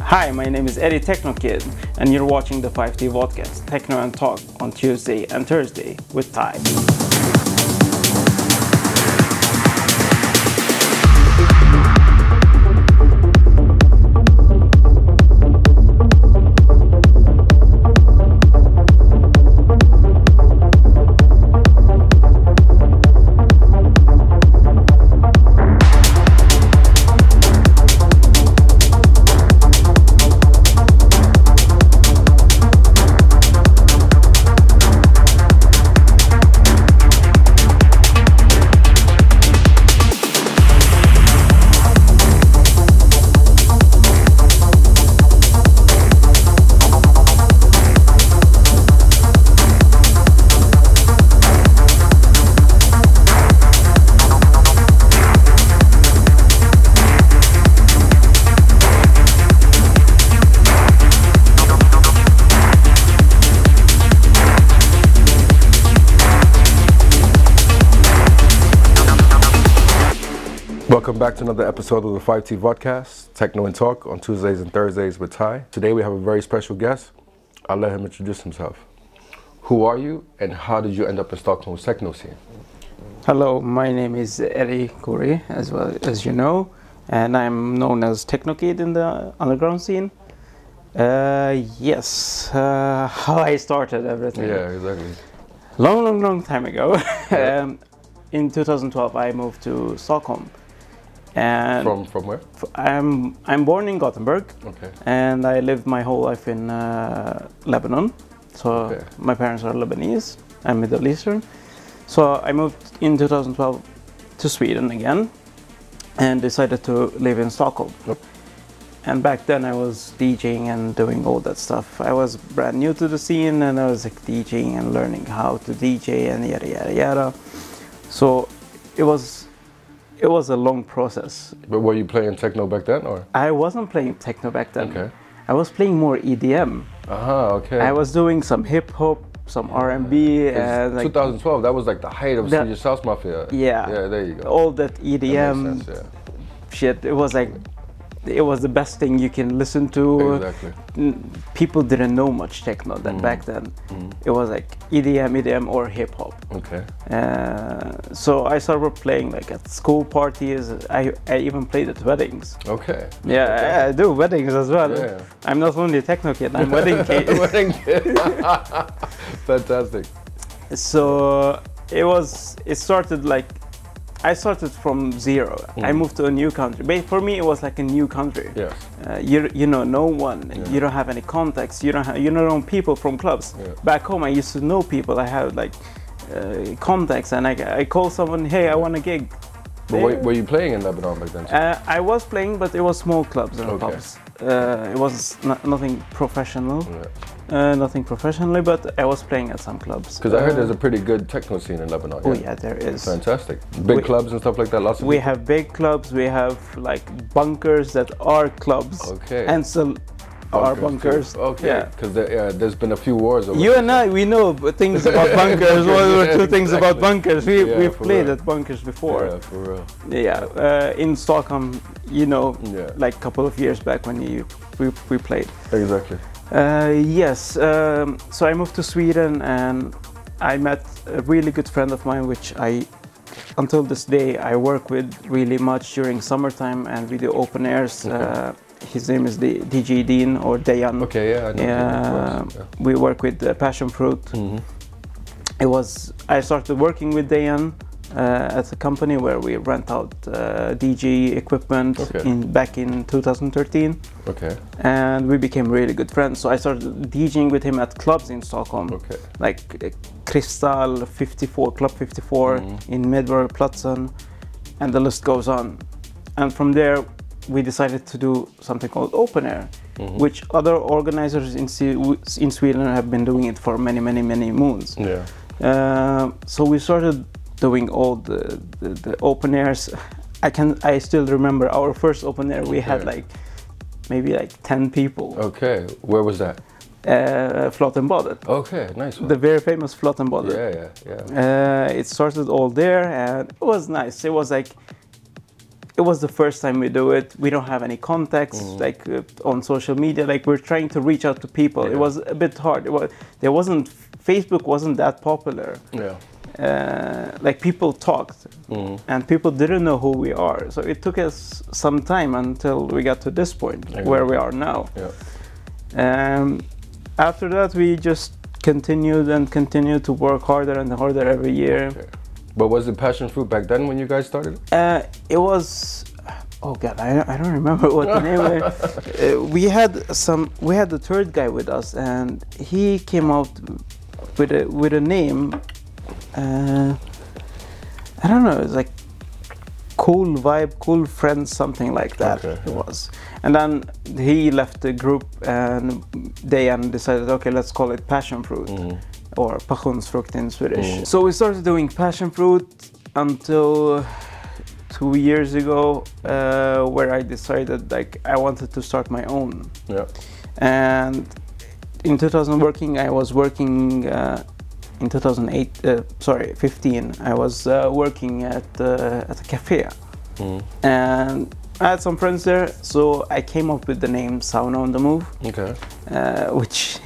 Hi, my name is Eddie Techno Kid, and you're watching the 5T Vodcast, Techno and Talk on Tuesday and Thursday with Ty. Welcome back to another episode of the 5T Vodcast, Techno and Talk on Tuesdays and Thursdays with Ty. Today we have a very special guest. I'll let him introduce himself. Who are you and how did you end up in Stockholm's techno scene? Hello, my name is Eddie Kuri, as well as you know, and I'm known as Techno Kid in the underground scene. How I started everything. Yeah, exactly. Long time ago. Yeah. In 2012 I moved to Stockholm. And from where? I'm born in Gothenburg. Okay. And I lived my whole life in Lebanon. So Okay. my parents are Lebanese. I'm Middle Eastern. So I moved in 2012 to Sweden again and decided to live in Stockholm. Yep. And back then I was DJing and doing all that stuff. I was brand new to the scene and I was like DJing and learning how to DJ and yada. So it was a long process. But were you playing techno back then or? I wasn't playing techno back then. Okay. I was playing more EDM. Okay. I was doing some hip hop, some R&B, and like 2012, that was like the height of Swedish House Mafia. Yeah. Yeah, there you go. All that EDM That makes sense, shit. It was like, it was the best thing you can listen to. Exactly. People didn't know much techno then back then. It was like EDM or hip hop. Okay. So I started playing like at school parties. I even played at weddings. Okay. Yeah, I do weddings as well. Yeah. I'm not only techno kid, I'm wedding kid. Wedding kid. Fantastic. So it started like, I started from zero. I moved to a new country. But for me, it was like a new country. Yes. You know no one. Yeah. You don't have any contacts. You don't know people from clubs. Yeah. Back home, I used to know people. I had like contacts, and I call someone. Hey, I want a gig. But were you playing in Lebanon back then? I was playing, but it was small clubs and pubs. It was nothing professional. Yeah. Nothing professionally, but I was playing at some clubs. Because I heard there's a pretty good techno scene in Lebanon. Oh yeah, there is. Fantastic. Big clubs and stuff like that. Lots of we people? have big clubs. We have like bunkers that are clubs. Okay. And still are bunkers. Too. Okay. Yeah. Because there's been a few wars over You and I, we know things about bunkers. One or two things Exactly. about bunkers. We've played real. at bunkers before. Yeah, for real. Yeah. In Stockholm, Yeah. like a couple of years back when we played. Exactly. Yes. So I moved to Sweden and I met a really good friend of mine, which until this day, I work with really much during summertime and we do open airs. Okay. His name is DJ Dean or Dayan. Okay, yeah, I know. Yeah, we work with Passion Fruit. I started working with Dayan at a company where we rent out DJ equipment back in 2013. Okay. And we became really good friends. So I started DJing with him at clubs in Stockholm. Okay. Like Crystal 54, Club 54 in Medborg Platsen, and the list goes on. And from there, we decided to do something called open air, which other organizers in Sweden have been doing it for many moons. Yeah. So we started doing all the open airs. I still remember our first open air. We had like maybe like 10 people. Okay. Where was that? Flottenbadet. Okay, nice one. The very famous Flottenbadet. Yeah. It started all there and it was nice. It was like it was the first time we do it. We don't have any contacts like on social media. Like we're trying to reach out to people. It was a bit hard. Facebook wasn't that popular. Like people talked and people didn't know who we are. So it took us some time until we got to this point where we are now. After that, we just continued to work harder and harder every year. But was it passion fruit back then when you guys started? It was, oh God, I don't remember what the name was. We had the third guy with us, and he came out with a name. I don't know, it's like Cool Vibe, Cool Friends, something like that. It was. And then he left the group, and they decided, okay, let's call it Passion Fruit. Or Passionsfrukt in Swedish. So we started doing passion fruit until 2 years ago, where I decided like I wanted to start my own. And in 2015, I was working at a cafe, and I had some friends there, so I came up with the name Sauna on the Move, which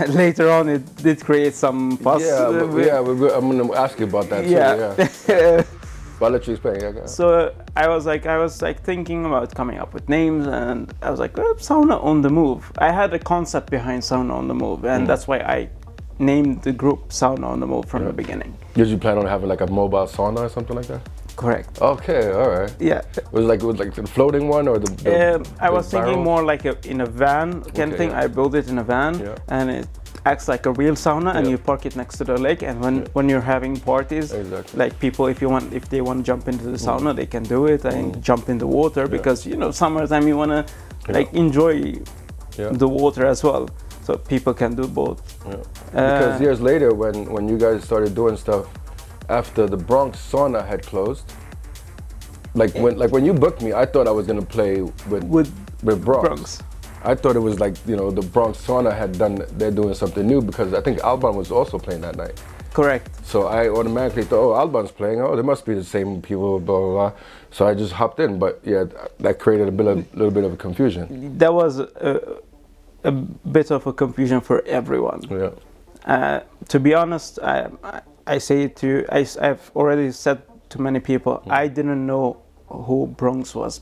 later on it did create some fuss. I'm going to ask you about that too. But I'll let you explain. So I was thinking about coming up with names, and I was like, Sauna on the Move. I had a concept behind Sauna on the Move, and that's why I named the group Sauna on the Move from the beginning. Did you plan on having like a mobile sauna or something like that? Correct. Okay, all right. Yeah. Was it like the floating one or the I was thinking more like in a van kind of thing. I built it in a van, and it acts like a real sauna, and you park it next to the lake. And when you're having parties, like people, if they want to jump into the sauna, they can do it and jump in the water because summertime you want to like enjoy the water as well. So people can do both. Because years later, when you guys started doing stuff after the Bronx sauna had closed, when you booked me, I thought I was gonna play with Bronx. I thought it was like the Bronx sauna they're doing something new because I think Alban was also playing that night. Correct. So I automatically thought, oh, Alban's playing. Oh, they must be the same people. Blah blah blah. So I just hopped in, but that created a little bit of a confusion. That was a bit of a confusion for everyone. To be honest, I say it to you, I've already said to many people, I didn't know who Bronx was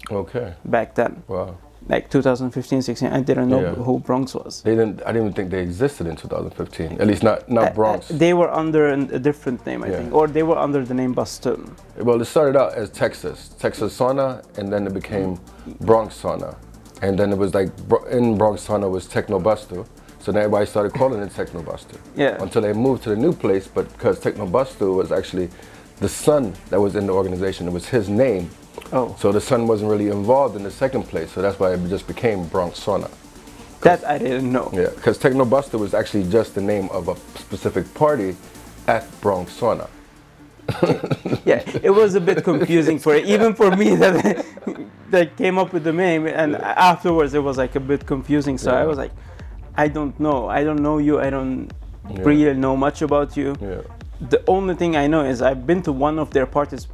back then. Wow. Like 2015, 16, I didn't know who Bronx was. I didn't even think they existed in 2015, at least not Bronx. They were under a different name, I think, or they were under the name Bastun. Well, it started out as Texas Sauna, and then it became Bronx Sauna. And then it was like, in Bronx Sauna was Technobuster. So then everybody started calling it Technobuster. Until they moved to the new place, but because Technobuster was actually the son that was in the organization, it was his name. So the son wasn't really involved in the second place, so that's why it just became Bronx Sauna. That I didn't know. Because Technobuster was actually just the name of a specific party at Bronx Sauna. It was a bit confusing even for me that came up with the name, and afterwards it was like a bit confusing. So I was like, I don't know you, I don't really know much about you. The only thing I know is I've been to one of their parties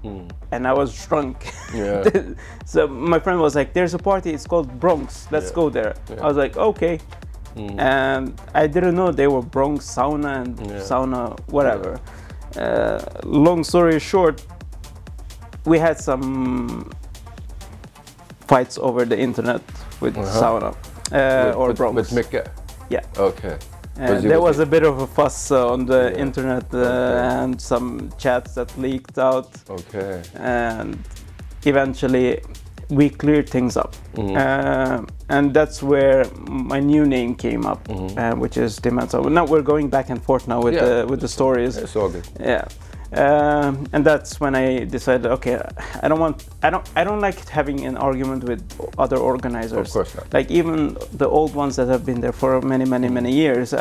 and I was drunk. So my friend was like, there's a party, it's called Bronx, let's go there. I was like, okay. And I didn't know they were Bronx Sauna and Sauna whatever. Long story short, we had some fights over the internet with Sauna or Bronx. With Micke? Yeah. Okay. There was a bit of a fuss on the internet and some chats that leaked out. And eventually we cleared things up. And that's where my new name came up, which is Dimensa. Now we're going back and forth now with the stories. It's all good. And that's when I decided, okay, I don't like having an argument with other organizers. Of course not. Like even the old ones that have been there for many years.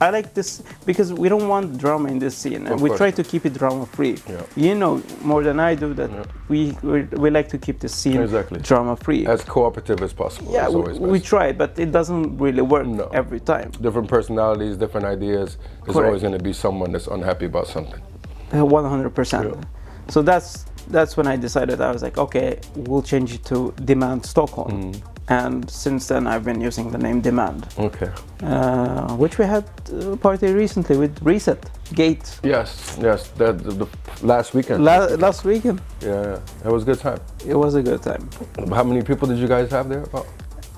I like this because we don't want drama in this scene, and we try to keep it drama free. You know more than I do that we like to keep the scene drama free, as cooperative as possible. We try, but it doesn't really work every time. Different personalities, different ideas. There's always going to be someone that's unhappy about something. 100%. So that's that's when I decided, I was like, okay, we'll change it to Demand Stockholm. And since then I've been using the name Demand. Okay. Which we had a party recently with Reset Gate. Yes, the last weekend. Last weekend. Yeah, it was a good time. It was a good time. How many people did you guys have there? About?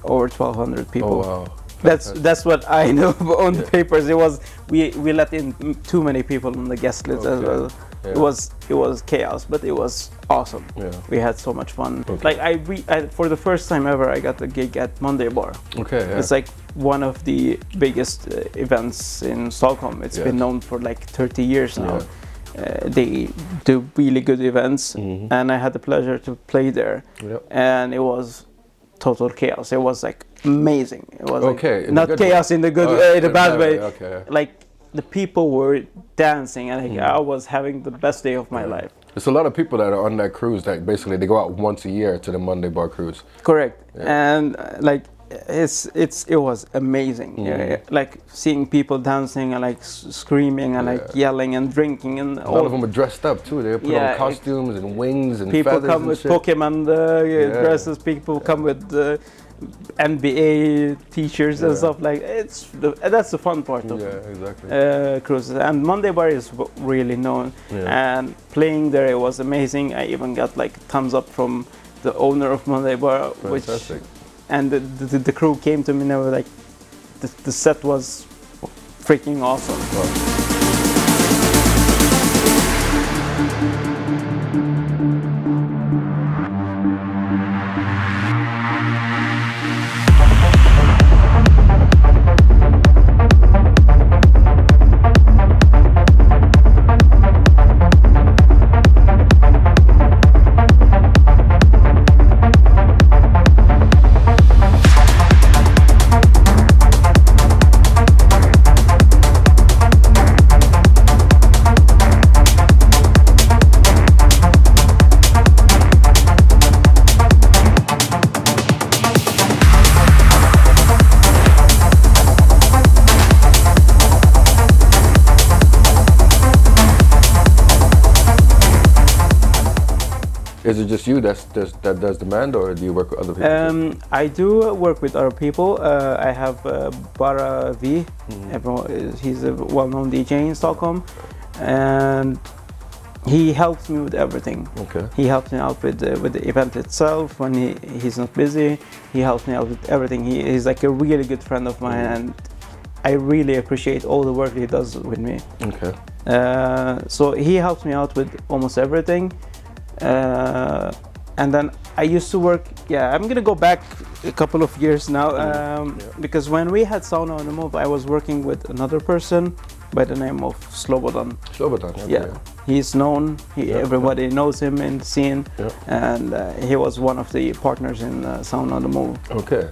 Over 1,200 people. Oh wow. That's what I know on the papers. It was we let in too many people on the guest list as well. Yeah. It was chaos, but it was awesome. Yeah. We had so much fun. Okay. Like I for the first time ever, I got a gig at Monday Bar. Okay. Yeah. It's like one of the biggest events in Stockholm. It's been known for like 30 years now. Yeah. They do really good events, and I had the pleasure to play there. Yep. And it was total chaos. It was like amazing. It was like, not chaos in the good, in the bad way. Okay. Like the people were dancing, and I was having the best day of my life. There's a lot of people that are on that cruise that basically they go out once a year to the Monday Bar cruise. Correct. Yeah. And like it was amazing. Like seeing people dancing and like screaming and like yelling and drinking, and a lot of them were dressed up too. They put on costumes and wings and people feathers come with shit. Pokemon dresses. People come with NBA t-shirts and stuff like. That's the fun part of cruises. And Monday Bar is really known, and playing there, it was amazing. I even got like thumbs up from the owner of Monday Bar. Fantastic. And the crew came to me and they were like, the set was freaking awesome. Wow. Is it just you that does demand, or do you work with other people? I do work with other people. I have Bara V. He's a well-known DJ in Stockholm, and he helps me with everything. Okay. He helps me out with the event itself when he's not busy. He helps me out with everything. He's like a really good friend of mine, and I really appreciate all the work he does with me. Okay. So he helps me out with almost everything. And then I used to work, I'm gonna go back a couple of years now, because when we had Sauna on the Move, I was working with another person by the name of Slobodan. Slobodan, okay. Yeah, he's known, everybody knows him in the scene, and he was one of the partners in Sauna on the Move. Okay.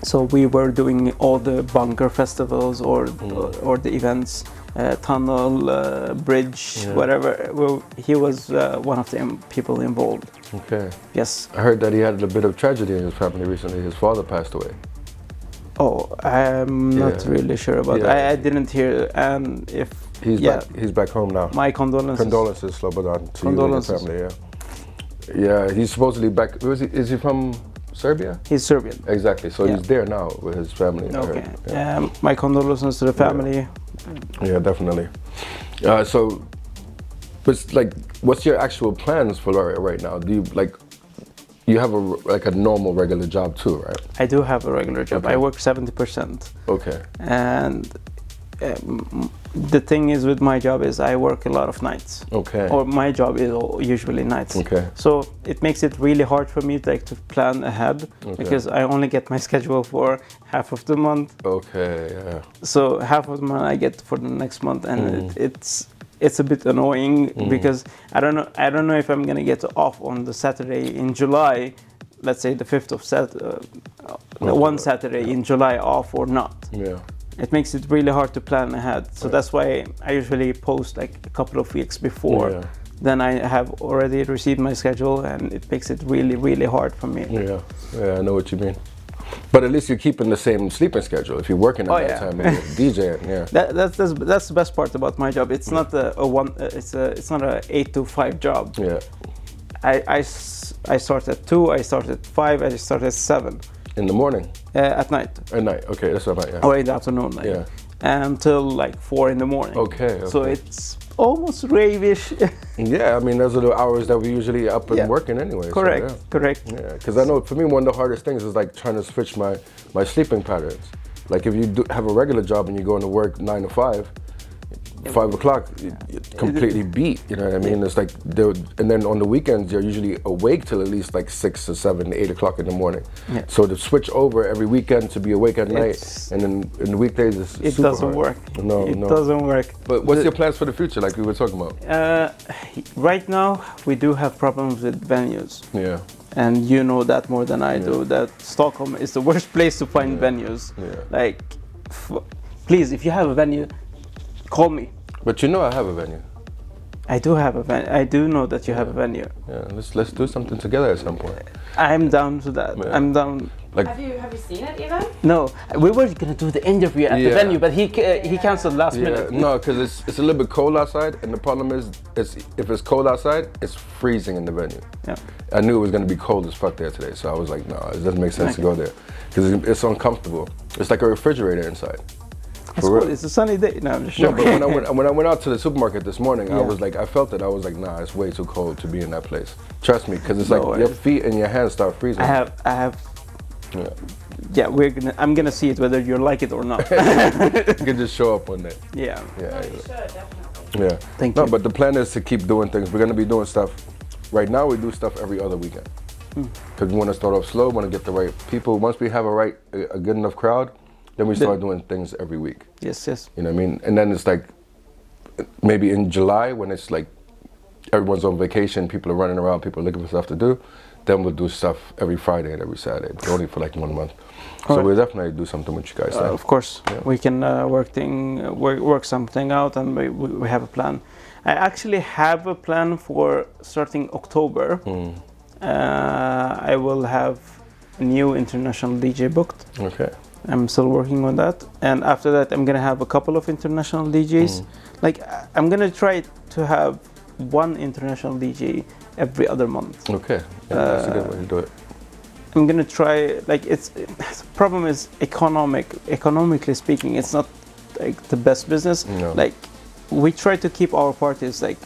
So we were doing all the bunker festivals or the events. Tunnel, bridge, whatever. Well, he was one of the people involved. Okay. Yes. I heard that he had a bit of tragedy in his family recently. His father passed away. Oh, I'm not really sure about that. I didn't hear. And if he's back home now. My condolences. Condolences, Slobodan, to you and your family. Yeah, he's supposedly back. Is he from Serbia? He's Serbian. Exactly. So he's there now with his family. Okay. My condolences to the family. Yeah, definitely. But like, what's your actual plans for right now? Do you you have a normal regular job too, right? I do have a regular job. I work 70%. Okay. And the thing is with my job is I work a lot of nights. Okay. Or my job is usually nights. Okay. So it makes it really hard for me to plan ahead because I only get my schedule for half of the month. Okay. Yeah. So half of the month I get for the next month, and it's a bit annoying because I don't know if I'm gonna get off on the Saturday in July. Let's say the 5th of one Saturday in July off or not. Yeah. It makes it really hard to plan ahead. So that's why I usually post like a couple of weeks before. Yeah. Then I have already received my schedule, and it makes it really, really hard for me. Yeah, I know what you mean. But at least you're keeping the same sleeping schedule if you're working at that time and you're DJing. Yeah. That's the best part about my job. It's not it's not a 8 to 5 job. Yeah. I start at 2, I start at 5, I start at 7. In the morning? At night. At night, okay, that's what I meant, yeah. Or in the afternoon, like, Yeah. until like 4 in the morning. Okay. So it's almost rave-ish. Yeah, I mean, those are the hours that we usually up and Yeah. working anyway. Correct, So, yeah. correct. Yeah, because I know for me, one of the hardest things is like trying to switch my sleeping patterns. Like if you have a regular job and you're going to work 9 to 5, 5 o'clock, you're completely beat. You know what I mean? It's like, and then on the weekends you're usually awake till at least like 6 or 7, 8 o'clock in the morning. Yeah. So to switch over every weekend to be awake at night, and then in the weekdays it super doesn't hard. work. No, it doesn't work. But what's your plans for the future? Like we were talking about. Right now we do have problems with venues. Yeah. And you know that more than I do, that Stockholm is the worst place to find venues. Yeah. Like, please, if you have a venue, call me. But you know I have a venue. I do have a venue. I do know that you have a venue. Yeah, let's do something together at some point. I'm down to that. Yeah. I'm down. Like, have you seen it even? No, we were gonna do the interview at the venue, but he canceled last minute. No, because it's a little bit cold outside, and the problem is, if it's cold outside, it's freezing in the venue. Yeah. I knew it was gonna be cold as fuck there today, so I was like, no, it doesn't make sense to go there because it's uncomfortable. It's like a refrigerator inside. It's cool. It's a sunny day. No, I'm just joking. No, but when I went out to the supermarket this morning, I was like, I felt it. I was like, nah, it's way too cold to be in that place. Trust me, because it's like your feet and your hands start freezing. I have. Yeah, I'm gonna see it whether you like it or not. You can just show up one day. Yeah. No, you should definitely. Yeah. Thank you. No, but the plan is to keep doing things. We're gonna be doing stuff. Right now, we do stuff every other weekend because we want to start off slow. Want to get the right people. Once we have a good enough crowd, then we start doing things every week. Yes, yes. You know what I mean? And then it's like maybe in July when it's like everyone's on vacation, people are running around, people are looking for stuff to do. Then we'll do stuff every Friday and every Saturday, but only for like 1 month. So we'll definitely do something with you guys. Of course, we can work something out, and we have a plan. I actually have a plan for starting October. I will have a new international DJ booked. Okay. I'm still working on that, and after that, I'm gonna have a couple of international DJs. Like I'm gonna try to have one international DJ every other month. Okay, that's a good way to do it. I'm gonna try. Like the problem is economically speaking, it's not like the best business. No. Like we try to keep our parties like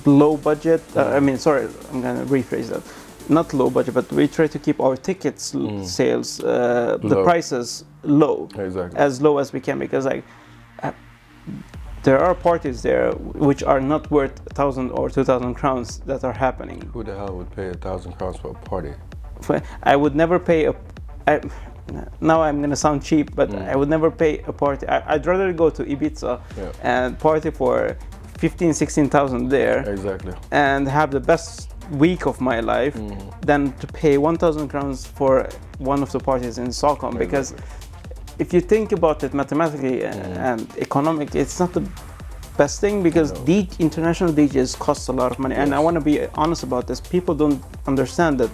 low budget. I mean, sorry, I'm gonna rephrase that. Not low budget, but we try to keep our tickets sales, the prices low, as low as we can, because like there are parties there which are not worth 1,000 or 2,000 crowns that are happening. Who the hell would pay 1,000 crowns for a party? I would never pay now I'm gonna sound cheap, but I would never pay a party. I'd rather go to Ibiza and party for 15,000, 16,000 there, and have the best week of my life than to pay 1,000 crowns for one of the parties in Stockholm. Because if you think about it mathematically and economically, it's not the best thing, because international DJs cost a lot of money. And I want to be honest about this. People don't understand that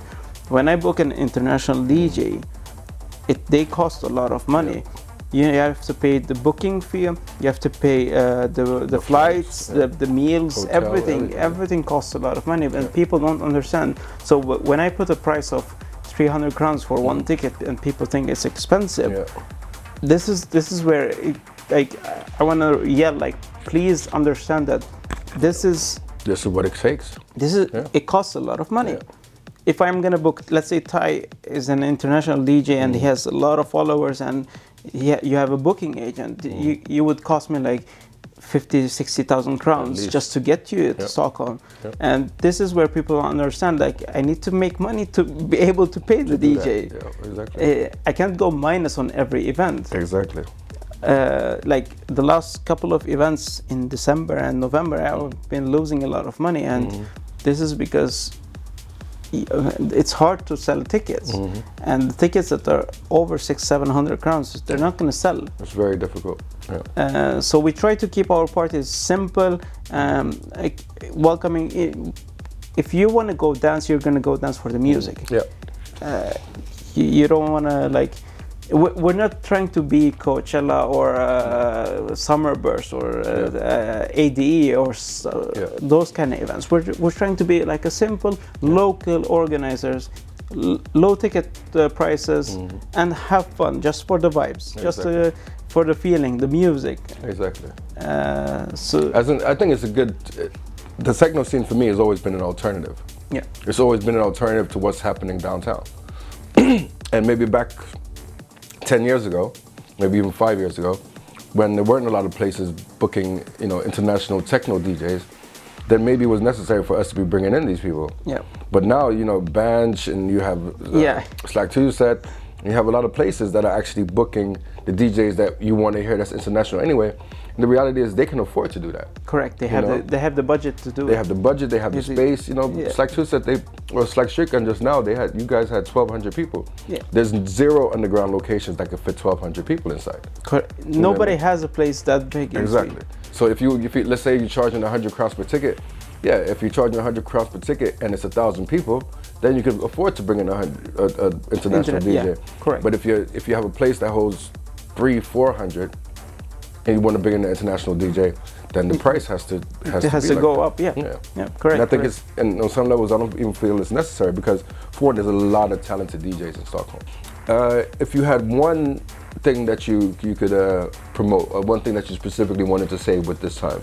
when I book an international DJ, they cost a lot of money. You have to pay the booking fee, you have to pay the flights, the meals, hotel, everything costs a lot of money, and people don't understand. So when I put a price of 300 crowns for one ticket and people think it's expensive, this is where I want to yell, like, please understand that this is what it takes. It costs a lot of money. If I'm gonna book, let's say Ty is an international DJ and he has a lot of followers, and you have a booking agent, you would cost me like 50,000, 60,000 crowns just to get you to Stockholm. And this is where people understand, like, I need to make money to be able to pay the DJ. I can't go minus on every event. Like the last couple of events in December and November, I've been losing a lot of money, and this is because it's hard to sell tickets, and the tickets that are over 600-700 crowns, they're not going to sell. It's very difficult. So we try to keep our parties simple, like welcoming. If you want to go dance, you're going to go dance for the music. You don't want to like we're not trying to be Coachella or Summerburst or ADE or those kind of events. We're trying to be like a simple local organizers, low ticket prices, and have fun just for the vibes, just for the feeling, the music. Exactly. So I think it's a good. The techno scene for me has always been an alternative. Yeah. It's always been an alternative to what's happening downtown. And maybe back 10 years ago, maybe even 5 years ago, when there weren't a lot of places booking, international techno DJs, then maybe it was necessary for us to be bringing in these people. Yeah. But now, Banj and you have Slack 2 Set, and you have a lot of places that are actually booking the DJs that you want to hear that's international anyway. And the reality is they can afford to do that. Correct. They have the budget to do it. They have the budget. They have the space. Slack 2 Set Slack Stricken just now. You guys had 1,200 people. Yeah. There's 0 underground locations that could fit 1,200 people inside. Nobody has a place that big. Exactly. So if you let's say you're charging 100 crowns per ticket, if you're charging 100 crowns per ticket and it's 1,000 people, then you could afford to bring in an international DJ. Yeah, correct. But if you have a place that holds 300-400 and you want to bring in an international DJ, then the price has to go up. Yeah, correct. And I think and on some levels I don't even feel it's necessary because for one, there's a lot of talented DJs in Stockholm. If you had one thing that you could promote, or one thing that you specifically wanted to say with this time,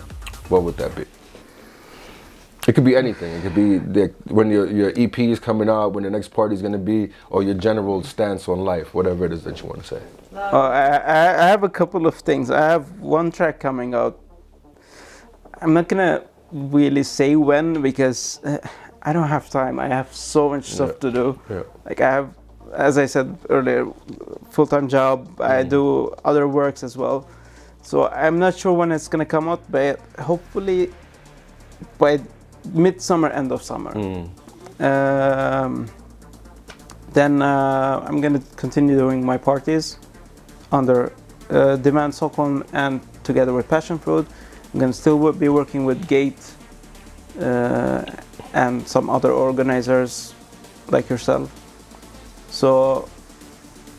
what would that be? It could be anything. It could be when your EP is coming out, when the next party is going to be, or your general stance on life, whatever it is that you want to say. I have a couple of things. I have one track coming out. I'm not going to really say when because I don't have time. I have so much stuff to do. Yeah. Like I have, as I said earlier, full-time job. I do other works as well. So I'm not sure when it's going to come out, but hopefully by midsummer, end of summer. Then I'm going to continue doing my parties under Demand Stockholm and together with Passion Fruit. I'm going to still be working with Gate and some other organizers like yourself. So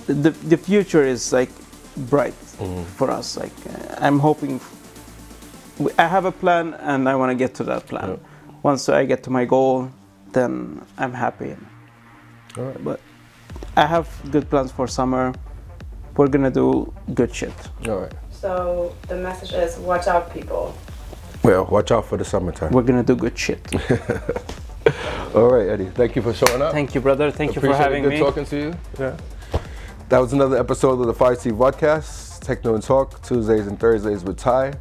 the future is like bright for us. Like I'm hoping. I have a plan and I want to get to that plan. Yeah. Once I get to my goal, then I'm happy. All right. But I have good plans for summer. We're gonna do good shit. All right. So the message is, watch out, people. Well, watch out for the summertime. We're gonna do good shit. All right, Eddie. Thank you for showing up. Thank you, brother. Thank you for having me. Good talking to you. Yeah. That was another episode of the 5T Vodcast, Techno and Talk, Tuesdays and Thursdays with Ty.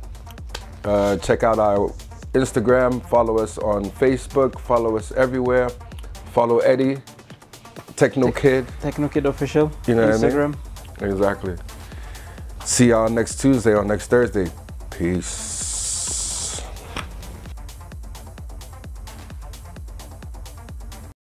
Check out our Instagram, follow us on Facebook, follow us everywhere. Follow Eddie, Techno Kid. Techno Kid official, Instagram. What I mean? Exactly. See y'all next Tuesday or next Thursday. Peace.